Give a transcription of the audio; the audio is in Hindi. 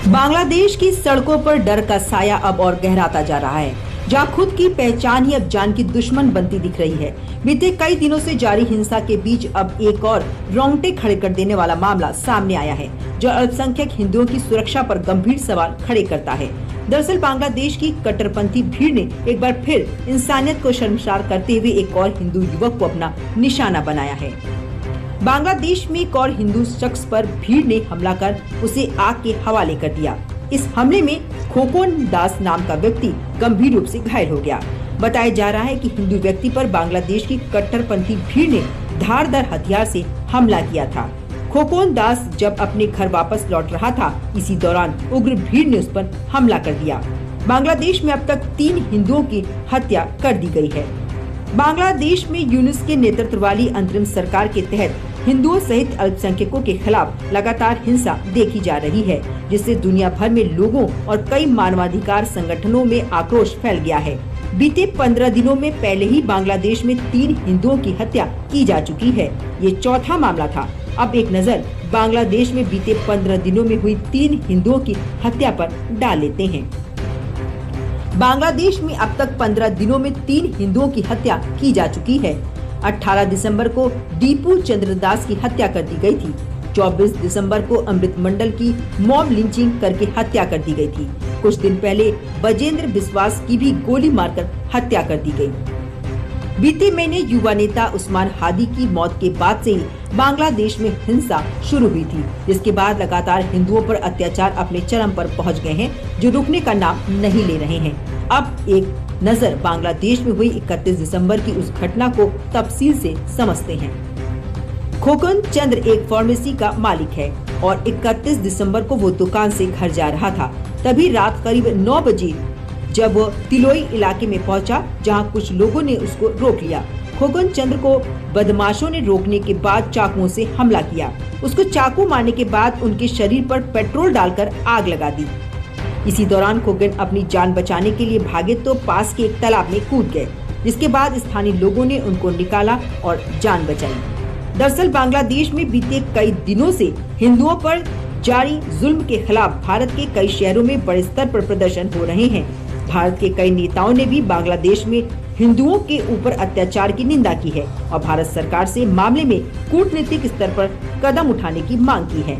बांग्लादेश की सड़कों पर डर का साया अब और गहराता जा रहा है, जहां खुद की पहचान ही अब जान की दुश्मन बनती दिख रही है। बीते कई दिनों से जारी हिंसा के बीच अब एक और रोंगटे खड़े कर देने वाला मामला सामने आया है, जो अल्पसंख्यक हिंदुओं की सुरक्षा पर गंभीर सवाल खड़े करता है। दरअसल बांग्लादेश की कट्टरपंथी भीड़ ने एक बार फिर इंसानियत को शर्मसार करते हुए एक और हिंदू युवक को अपना निशाना बनाया है। बांग्लादेश में एक और हिंदू शख्स पर भीड़ ने हमला कर उसे आग के हवाले कर दिया। इस हमले में खोकोन दास नाम का व्यक्ति गंभीर रूप से घायल हो गया। बताया जा रहा है कि हिंदू व्यक्ति पर बांग्लादेश की कट्टरपंथी भीड़ ने धारदार हथियार से हमला किया था। खोकोन दास जब अपने घर वापस लौट रहा था, इसी दौरान उग्र भीड़ ने उस पर हमला कर दिया। बांग्लादेश में अब तक 3 हिंदुओं की हत्या कर दी गई है। बांग्लादेश में यूनुस के नेतृत्व वाली अंतरिम सरकार के तहत हिंदुओं सहित अल्पसंख्यकों के खिलाफ लगातार हिंसा देखी जा रही है, जिससे दुनिया भर में लोगों और कई मानवाधिकार संगठनों में आक्रोश फैल गया है। बीते 15 दिनों में पहले ही बांग्लादेश में 3 हिंदुओं की हत्या की जा चुकी है। ये चौथा मामला था। अब एक नजर बांग्लादेश में बीते 15 दिनों में हुई 3 हिंदुओं की हत्या पर डाल लेते हैं। बांग्लादेश में अब तक 15 दिनों में 3 हिंदुओं की हत्या की जा चुकी है। 18 दिसंबर को दीपू चंद्रदास की हत्या कर दी गई थी। 24 दिसंबर को अमृत मंडल की मॉब लिंचिंग करके हत्या कर दी गई थी। कुछ दिन पहले बजेंद्र बिस्वास की भी गोली मारकर हत्या कर दी गई। बीते महीने युवा नेता उस्मान हादी की मौत के बाद से ही बांग्लादेश में हिंसा शुरू हुई थी, जिसके बाद लगातार हिंदुओं पर अत्याचार अपने चरम पर पहुंच गए हैं, जो रुकने का नाम नहीं ले रहे हैं। अब एक नजर बांग्लादेश में हुई 31 दिसंबर की उस घटना को तफसील से समझते हैं। खोकन चंद्र एक फार्मेसी का मालिक है और 31 दिसंबर को वो दुकान से घर जा रहा था। तभी रात करीब 9 बजे जब वो तिलोई इलाके में पहुंचा, जहां कुछ लोगों ने उसको रोक लिया। खोकन चंद्र को बदमाशों ने रोकने के बाद चाकुओं से हमला किया। उसको चाकू मारने के बाद उनके शरीर पर पेट्रोल डालकर आग लगा दी। इसी दौरान खोगन अपनी जान बचाने के लिए भागे तो पास के एक तालाब में कूद गए, जिसके बाद स्थानीय लोगों ने उनको निकाला और जान बचाई। दरअसल बांग्लादेश में बीते कई दिनों से हिंदुओं पर जारी जुल्म के खिलाफ भारत के कई शहरों में बड़े स्तर पर प्रदर्शन हो रहे हैं। भारत के कई नेताओं ने भी बांग्लादेश में हिंदुओं के ऊपर अत्याचार की निंदा की है और भारत सरकार से मामले में कूटनीतिक स्तर पर कदम उठाने की मांग की है।